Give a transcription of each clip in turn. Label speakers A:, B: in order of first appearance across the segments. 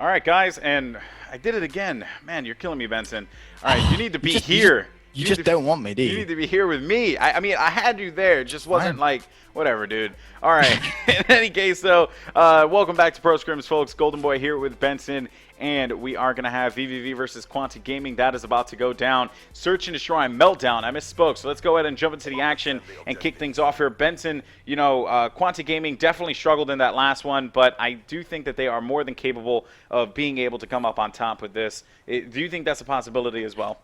A: All right, guys, and I did it again. Man, you're killing me, Benson. All right, you need to be here.
B: You just don't want me, do you?
A: You need to be here with me. I mean, I had you there. It just wasn't like, whatever, dude. All right. In any case, though, welcome back to Pro Scrims, folks. Golden Boy here with Benson, and we are going to have VVV versus Quantic Gaming. That is about to go down. Search and Destroy Meltdown. I misspoke, so let's go ahead and jump into the action and kick things off here. Benson, you know, Quantic Gaming definitely struggled in that last one, but I do think that they are more than capable of being able to come up on top with this. Do you think that's a possibility as well?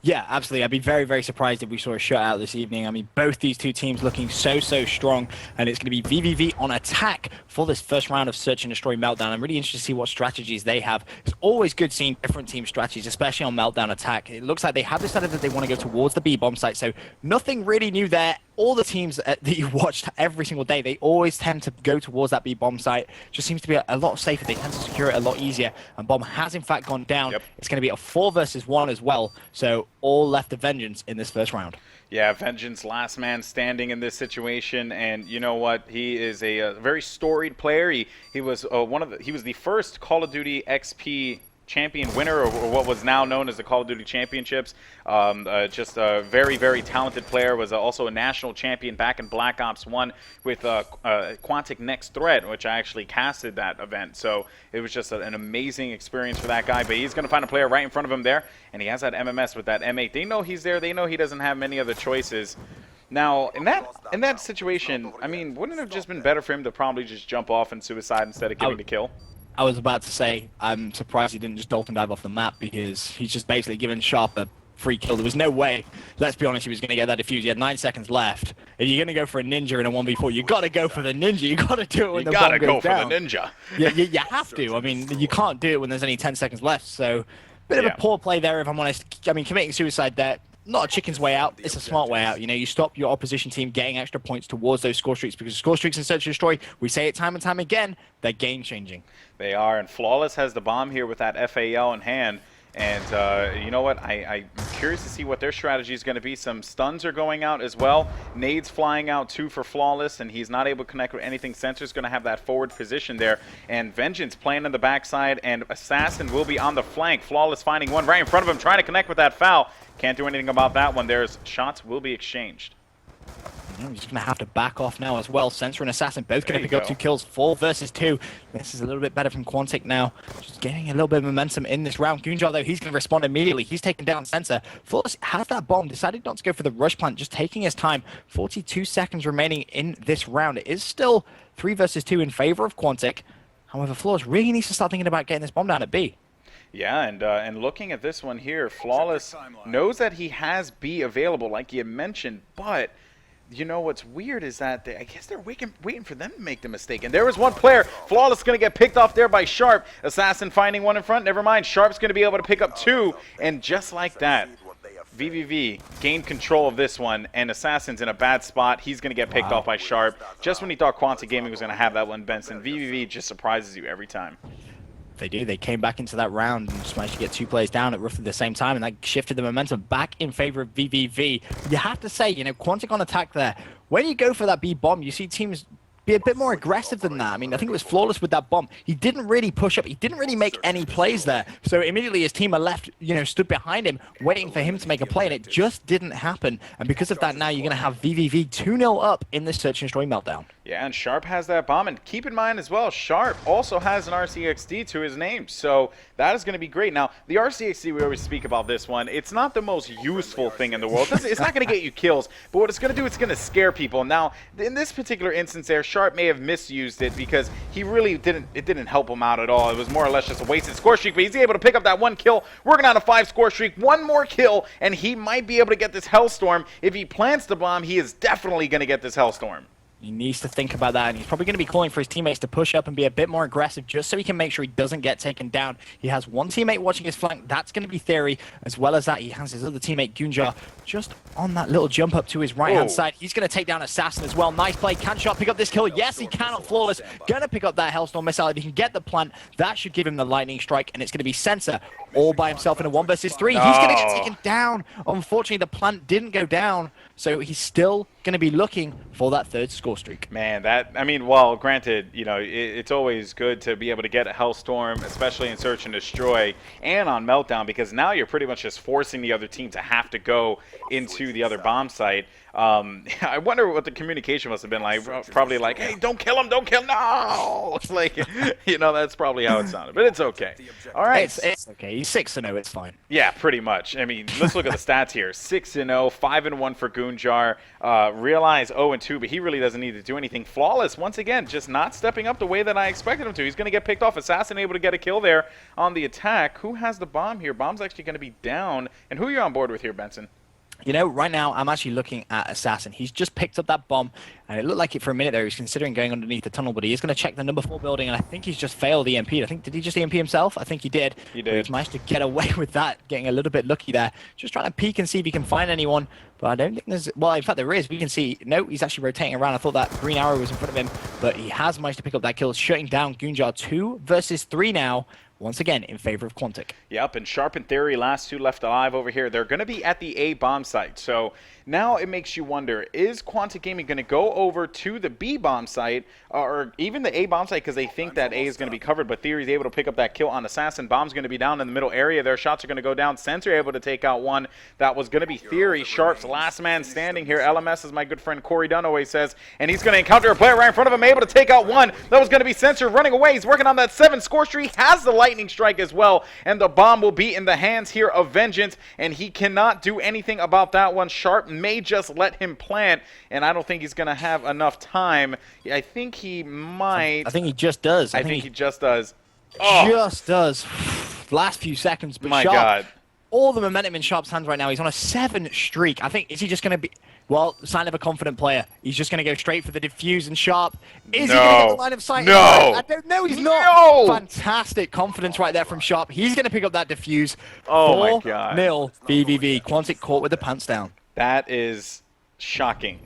B: Yeah, absolutely. I'd be very, very surprised if we saw a shutout this evening. I mean, both these two teams looking so strong, and it's going to be VVV on attack for this first round of Search and Destroy Meltdown. I'm really interested to see what strategies they have. It's always good seeing different team strategies, especially on Meltdown attack. It looks like they have decided that they want to go towards the B-bomb site, so nothing really new there. All the teams that you watched every single day, they always tend to go towards that B-bomb site. Just seems to be a lot safer. They tend to secure it a lot easier. And bomb has, in fact, gone down. Yep. It's going to be a 4 versus 1 as well. So all left to Vengeance in this first round.
A: Yeah, Vengeance, last man standing in this situation, and you know what? He is a very storied player. He was he was the first Call of Duty XP champion winner, or what was now known as the Call of Duty Championships. Just a very, very talented player. Was also a national champion back in Black Ops 1 with Quantic Next Threat, which I actually casted that event. So it was just an amazing experience for that guy. But he's going to find a player right in front of him there, and he has that MMS with that M8. They know he's there. They know he doesn't have many other choices. Now, in that situation, I mean, wouldn't it have just been better for him to probably just jump off and suicide instead of getting the kill?
B: I was about to say, I'm surprised he didn't just dolphin dive off the map, because he's just basically given Sharp a free kill. There was no way, let's be honest, he was going to get that defuse. He had 9 seconds left. If you're going to go for a ninja in a 1v4, you got to go for the ninja. You got to do it when the bomb goes down. You got to go for the ninja. Yeah, you have to. I mean, you can't do it when there's only 10 seconds left. So, bit of a poor play there, if I'm honest. I mean, committing suicide there, not a chicken's way out. It's a smart way out. You know, you stop your opposition team getting extra points towards those score streaks, because score streaks in Search and Destroy, we say it time and time again, they're game-changing.
A: They are, and Flawless has the bomb here with that FAL in hand. And you know what? I'm curious to see what their strategy is going to be. Some stuns are going out as well. Nades flying out too for Flawless, and he's not able to connect with anything. Sensor's going to have that forward position there. And Vengeance playing on the backside, and Assassin will be on the flank. Flawless finding one right in front of him, trying to connect with that foul. Can't do anything about that one. There's shots will be exchanged.
B: He's just going to have to back off now as well. Sensor and Assassin both going to pick up 2 kills. 4 versus 2. This is a little bit better from Quantic now. Just getting a little bit of momentum in this round. Gunjar, though, he's going to respond immediately. He's taken down Sensor. Flawless has that bomb. Decided not to go for the rush plant. Just taking his time. 42 seconds remaining in this round. It is still 3 versus 2 in favor of Quantic. However, Flawless really needs to start thinking about getting this bomb down at B.
A: Yeah, and looking at this one here, Flawless knows that he has B available, like you mentioned, but you know what's weird is that I guess they're waiting for them to make the mistake. And there was one player. Flawless going to get picked off there by Sharp. Assassin finding one in front. Never mind. Sharp's going to be able to pick up 2. And just like that, VVV gained control of this one. And Assassin's in a bad spot. He's going to get picked off by Sharp. Just when he thought Quantic Gaming was going to have that one, Benson. VVV just surprises you every time.
B: They do. They came back into that round and just managed to get 2 players down at roughly the same time, and that shifted the momentum back in favor of VVV. You have to say, you know, Quantic on attack there. When you go for that B bomb, you see teams be a bit more aggressive than that. I mean, I think it was Flawless with that bomb. He didn't really push up. He didn't really make any plays there. So immediately his team are left, you know, stood behind him, waiting for him to make a play, and it just didn't happen. And because of that, now you're going to have VVV 2-0 up in this Search and Destroy Meltdown.
A: Yeah, and Sharp has that bomb. And keep in mind as well, Sharp also has an RCXD to his name. So that is going to be great. Now, the RCXD, we always speak about this one. It's not the most useful thing in the world. It's not going to get you kills. But what it's going to do, it's going to scare people. Now, in this particular instance there, Sharp may have misused it because he really didn't help him out at all. It was more or less just a wasted score streak. But he's able to pick up that 1 kill, working on a 5 score streak. 1 more kill, and he might be able to get this Hellstorm. If he plants the bomb, he is definitely going to get this Hellstorm.
B: He needs to think about that, and he's probably going to be calling for his teammates to push up and be a bit more aggressive just so he can make sure he doesn't get taken down. He has 1 teammate watching his flank. That's going to be Theory. As well as that, he has his other teammate, Gunjar, just on that little jump up to his right-hand side. He's going to take down Assassin as well. Nice play. Can Sharp pick up this kill? Yes, he can on Flawless. Going to pick up that Hellstorm missile. If he can get the plant, that should give him the lightning strike, and it's going to be Sensor all by himself in a 1 versus 3. He's going to get taken down. Unfortunately, the plant didn't go down, so he's still going to be looking for that 3rd score score streak.
A: Man, I mean, well, granted, you know, it's always good to be able to get a Hellstorm, especially in Search and Destroy and on Meltdown, because now you're pretty much just forcing the other team to have to go into the other bomb site. I wonder what the communication must have been like. Probably like, hey, don't kill him, don't kill him, no! It's like, you know, that's probably how it sounded, but it's okay. All right.
B: It's okay. He's 6-0, it's fine.
A: Yeah, pretty much. I mean, let's look at the stats here. 6-0, 5-1 for Goonjar. Realize 0-2, but he really doesn't need to do anything. Flawless, once again, just not stepping up the way that I expected him to. He's going to get picked off. Assassin able to get a kill there on the attack. Who has the bomb here? Bomb's actually going to be down. And who are you on board with here, Benson?
B: You know, right now, I'm actually looking at Assassin. He's just picked up that bomb, and it looked like it for a minute there. He was considering going underneath the tunnel, but he is going to check the number 4 building, and I think he's just failed EMP. I think, did he just EMP himself? I think he did.
A: He did.
B: He's managed to get away with that, getting a little bit lucky there. Just trying to peek and see if he can find anyone, but I don't think there's... Well, in fact, there is. We can see... No, he's actually rotating around. I thought that green arrow was in front of him, but he has managed to pick up that kill, shutting down Goonjar 2 versus 3 now. Once again, in favor of Quantic.
A: Yep, and Sharp and Theory, last 2 left alive over here. They're going to be at the A bomb site. So now it makes you wonder, is Quantic Gaming going to go over to the B bomb site, or even the A bomb site, because they think that A is going to be covered, but Theory's able to pick up that kill on Assassin. Bomb's going to be down in the middle area. Their shots are going to go down. Sensor able to take out one. That was going to be Theory. Sharp's last man standing here. LMS, as my good friend Corey Dunn always says, and he's going to encounter a player right in front of him, able to take out one. That was going to be Sensor running away. He's working on that 7 score streak. Has the lightning strike as well. And the bomb will be in the hands here of Vengeance, and he cannot do anything about that one. Sharp may just let him plant, and I don't think he's going to have enough time. I think he might.
B: I think he just does.
A: I think he just does. Oh.
B: Just does. Last few seconds, but
A: My
B: Sharp,
A: God.
B: all the momentum in Sharp's hands right now. He's on a 7 streak. I think, is he just going to be... Well, sign of a confident player. He's just going to go straight for the defuse, and Sharp, is he going to get the line of sight?
A: No.
B: I don't know. He's not.
A: No.
B: Fantastic confidence right there from Sharp. He's going to pick up that defuse.
A: Oh, my God.
B: 4-0 VVV. Quantic caught with the pants down.
A: That is shocking.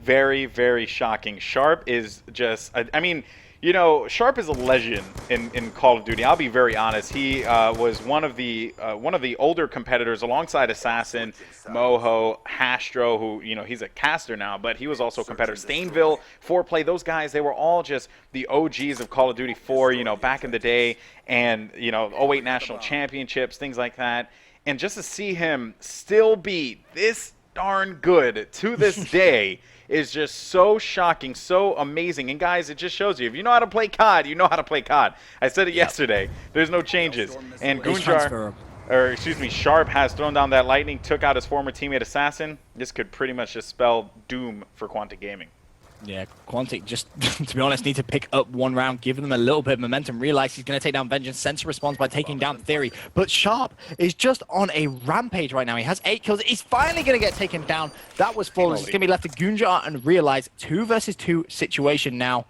A: Very, very shocking. Sharp is just, I mean, you know, Sharp is a legend in Call of Duty. I'll be very honest. He was one of the older competitors alongside Assassin, Moho, Hastro, who, you know, he's a caster now, but he was also a competitor. Stainville, 4Play, those guys, they were all just the OGs of Call of Duty 4, you know, back in the day, and, you know, 08 National Championships, things like that. And just to see him still be this darn good to this day is just so shocking, so amazing. And guys, it just shows you, if you know how to play COD, you know how to play COD. I said it yesterday. There's no changes. And Goonjar, or excuse me, Sharp has thrown down that lightning, took out his former teammate Assassin. This could pretty much just spell doom for Quantic Gaming.
B: Yeah, Quantic just, to be honest, need to pick up one round, give them a little bit of momentum, realize he's going to take down Vengeance. Sensor responds by taking down Theory, but Sharp is just on a rampage right now. He has 8 kills. He's finally going to get taken down. That was flawless. He's going to be left to Goonjar and realize 2 versus 2 situation now.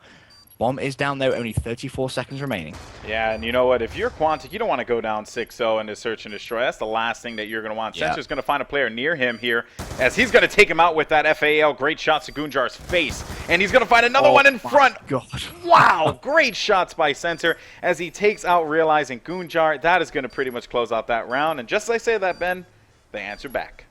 B: Bomb is down, though. Only 34 seconds remaining.
A: Yeah, and you know what? If you're Quantic, you don't want to go down 6-0 into Search and Destroy. That's the last thing that you're going to want.
B: Yeah.
A: Sensor's going to find a player near him here, as he's going to take him out with that FAL. Great shots to Goonjar's face. And he's going to find another one in front.
B: God.
A: Wow, great shots by Sensor as he takes out Realizing Goonjar. That is going to pretty much close out that round. And just as I say that, Ben, they answer back.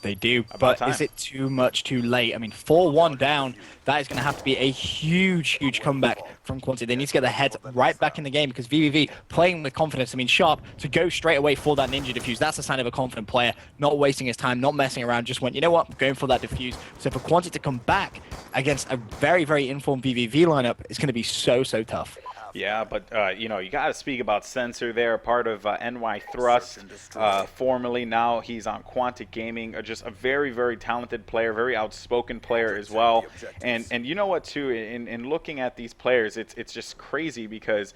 B: They do, but is it too much too late? I mean, 4-1 down, that is going to have to be a huge, huge comeback from Quantic. They need to get their heads right back in the game because VVV playing with confidence. I mean, Sharp to go straight away for that ninja defuse, that's a sign of a confident player, not wasting his time, not messing around, just went, you know what, I'm going for that defuse. So for Quantic to come back against a very, very informed VVV lineup, it's going to be so, so tough.
A: Yeah, but, you know, you got to speak about Sensor there, part of NY Thrust, formerly. Now he's on Quantic Gaming, just a very, very talented player, very outspoken player as well. And you know what, too, in looking at these players, it's just crazy because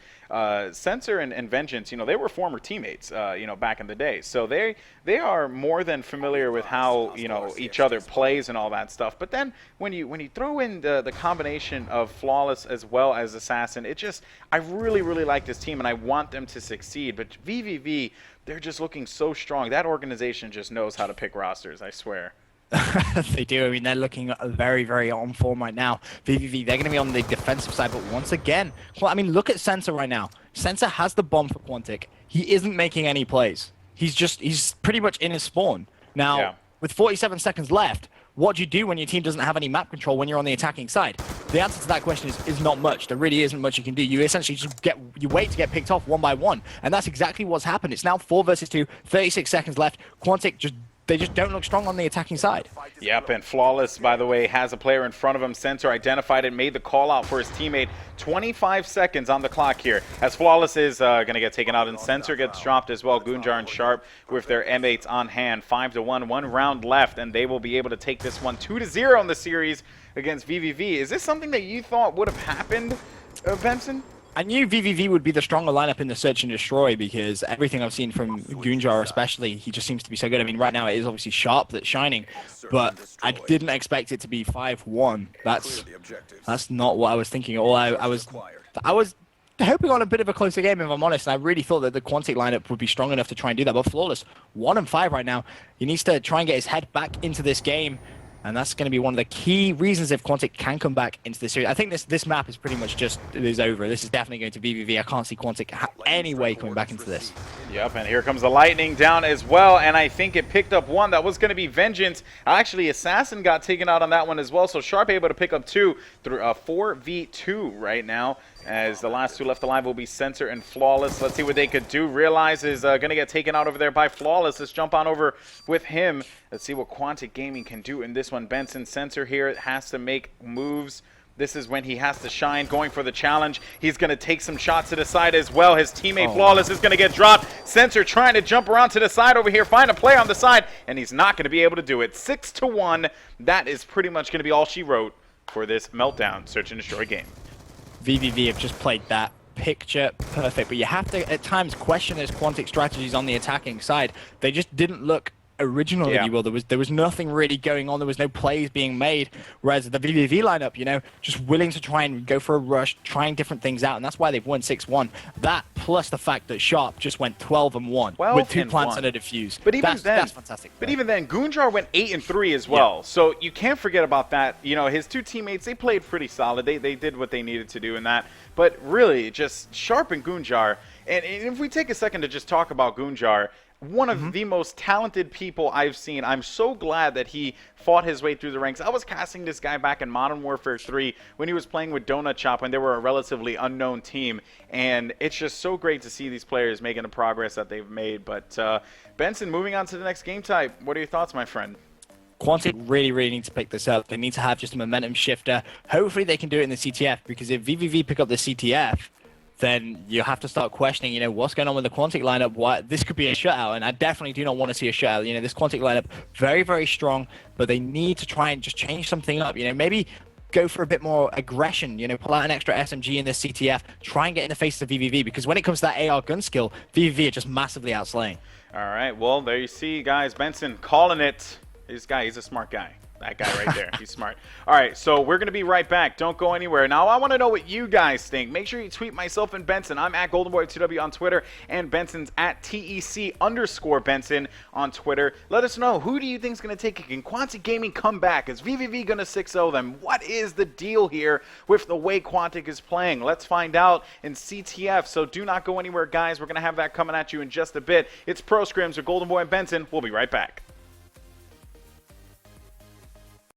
A: Sensor and Vengeance, you know, they were former teammates, you know, back in the day. So they are more than familiar with how, you know, each other plays and all that stuff. But then when you throw in the combination of Flawless as well as Assassin, it just... I really, really like this team, and I want them to succeed. But VVV, they're just looking so strong. That organization just knows how to pick rosters, I swear.
B: They do. I mean, they're looking very, very on form right now. VVV, they're going to be on the defensive side, but once again, well, I mean, look at Sensor right now. Sensor has the bomb for Quantic. He isn't making any plays. He's pretty much in his spawn. Now, with 47 seconds left, what do you do when your team doesn't have any map control when you're on the attacking side? The answer to that question is not much. There really isn't much you can do. You essentially just wait to get picked off one by one, and that's exactly what's happened. It's now 4 versus 2, 36 seconds left. Quantic they just don't look strong on the attacking side.
A: Yep, and Flawless, by the way, has a player in front of him. Sensor identified it, made the call out for his teammate. 25 seconds on the clock here, as Flawless is going to get taken out, and Sensor gets dropped as well. Gunjar and Sharp with their M8s on hand. 5-1, 1 round left, and they will be able to take this one 2-0 in the series against VVV. Is this something that you thought would have happened, Benson?
B: I knew VVV would be the stronger lineup in the Search and Destroy because everything I've seen from Gunjar especially, he just seems to be so good. I mean, right now it is obviously Sharp that's shining, but I didn't expect it to be 5-1. That's not what I was thinking at all. I was hoping on a bit of a closer game, if I'm honest, and I really thought that the Quantic lineup would be strong enough to try and do that. But Flawless, 1-5 right now. He needs to try and get his head back into this game. And that's going to be one of the key reasons if Quantic can come back into the series. I think this map is pretty much just, it is over. This is definitely going to VVV. I can't see Quantic any way coming back into this.
A: Yep, and here comes the Lightning down as well, and I think it picked up one. That was going to be Vengeance. Actually, Assassin got taken out on that one as well, so Sharp able to pick up 2 through a 4v2 right now, as the last 2 left alive will be Sensor and Flawless. Let's see what they could do. Realize is going to get taken out over there by Flawless. Let's jump on over with him. Let's see what Quantic Gaming can do in this one. Benson, Sensor here has to make moves. This is when he has to shine, going for the challenge. He's going to take some shots to the side as well. His teammate Flawless is going to get dropped. Sensor trying to jump around to the side over here, find a play on the side, and he's not going to be able to do it. 6-1. That is pretty much going to be all she wrote for this Meltdown Search and Destroy game.
B: VVV have just played that picture perfect, but you have to at times question those Quantic strategies on the attacking side. They just didn't look original, if you will. There was nothing really going on. There was no plays being made. Whereas the VVV lineup, you know, just willing to try and go for a rush, trying different things out, and that's why they've won 6-1. That plus the fact that Sharp just went 12-1 with 2 plants and a defuse.
A: But even
B: that's fantastic.
A: But even then, Gunjar went 8-3 as well. Yeah. So you can't forget about that. You know, his 2 teammates, they played pretty solid. They did what they needed to do in that. But really, just Sharp and Gunjar. And if we take a second to just talk about Gunjar, one of the most talented people I've seen. I'm so glad that he fought his way through the ranks. I was casting this guy back in Modern Warfare 3 when he was playing with Donut Chop when they were a relatively unknown team. And it's just so great to see these players making the progress that they've made. But Benson, moving on to the next game type, what are your thoughts, my friend?
B: Quantic really need to pick this up. They need to have just a momentum shifter. Hopefully they can do it in the CTF, because if VVV pick up the CTF, then you have to start questioning, you know, what's going on with the Quantic lineup. What, this could be a shutout, and I definitely do not want to see a shutout. You know, this Quantic lineup, very strong, but they need to try and just change something up. You know, maybe go for a bit more aggression, you know, pull out an extra SMG in this CTF, try and get in the face of VVV, because when it comes to that AR gun skill, VVV are just massively outslaying. All
A: right, well, there you see, guys. Benson calling it. This guy, he's a smart guy. That guy right there. He's smart. All right, so we're going to be right back. Don't go anywhere. Now, I want to know what you guys think. Make sure you tweet myself and Benson. I'm at GoldenBoy2W on Twitter, and Benson's at TEC_Benson on Twitter. Let us know. Who do you think is going to take it? Can Quantic Gaming come back? Is VVV going to 6-0 them? What is the deal here with the way Quantic is playing? Let's find out in CTF. So do not go anywhere, guys. We're going to have that coming at you in just a bit. It's Pro Scrims with Golden Boy and Benson. We'll be right back.